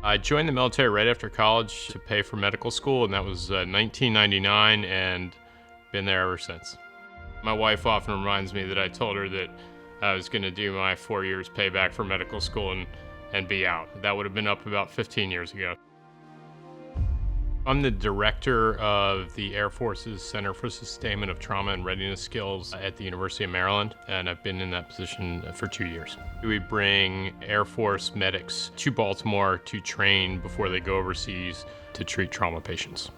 I joined the military right after college to pay for medical school, and that was 1999, and been there ever since. My wife often reminds me that I told her that I was going to do my 4 years payback for medical school and be out. That would have been up about 15 years ago. I'm the director of the Air Force's Center for Sustainment of Trauma and Readiness Skills at the University of Maryland, and I've been in that position for 2 years. We bring Air Force medics to Baltimore to train before they go overseas to treat trauma patients.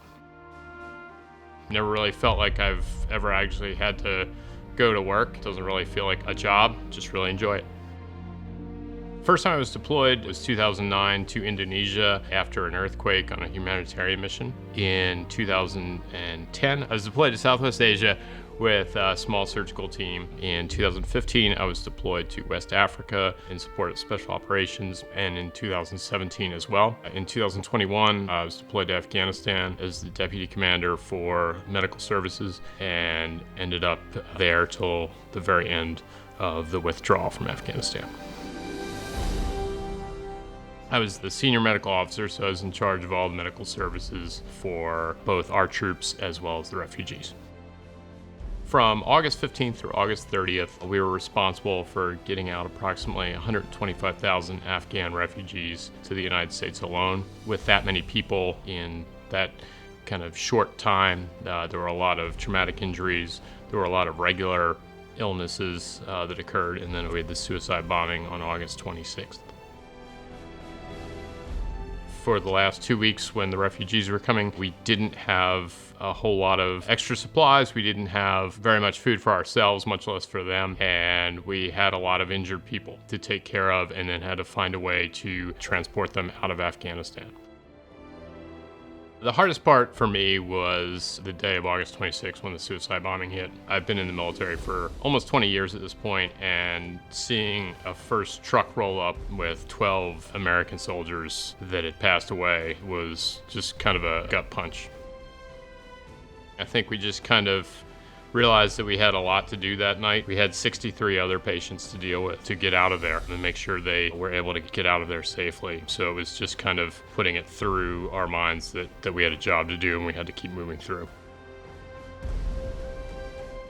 Never really felt like I've ever actually had to go to work. It doesn't really feel like a job, just really enjoy it. First time I was deployed was 2009 to Indonesia after an earthquake on a humanitarian mission. In 2010, I was deployed to Southwest Asia with a small surgical team. In 2015, I was deployed to West Africa in support of special operations, and in 2017 as well. In 2021, I was deployed to Afghanistan as the deputy commander for medical services and ended up there till the very end of the withdrawal from Afghanistan. I was the senior medical officer, so I was in charge of all the medical services for both our troops as well as the refugees. From August 15th through August 30th, we were responsible for getting out approximately 125,000 Afghan refugees to the United States alone. With that many people in that kind of short time, there were a lot of traumatic injuries, there were a lot of regular illnesses that occurred, and then we had the suicide bombing on August 26th. For the last 2 weeks when the refugees were coming, we didn't have a whole lot of extra supplies. We didn't have very much food for ourselves, much less for them. And we had a lot of injured people to take care of and then had to find a way to transport them out of Afghanistan. The hardest part for me was the day of August 26th when the suicide bombing hit. I've been in the military for almost 20 years at this point, and seeing a first truck roll up with 12 American soldiers that had passed away was just kind of a gut punch. I think we just kind of realized that we had a lot to do that night. We had 63 other patients to deal with to get out of there and make sure they were able to get out of there safely. So it was just kind of putting it through our minds that we had a job to do and we had to keep moving through.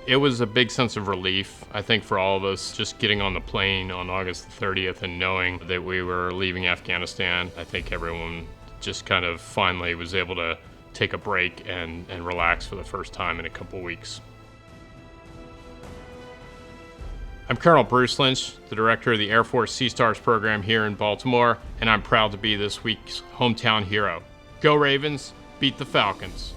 It was a big sense of relief, I think, for all of us, just getting on the plane on August 30th and knowing that we were leaving Afghanistan. I think everyone just kind of finally was able to take a break and relax for the first time in a couple weeks. I'm Colonel Bruce Lynch, the director of the Air Force Sea Stars program here in Baltimore, and I'm proud to be this week's hometown hero. Go Ravens, beat the Falcons.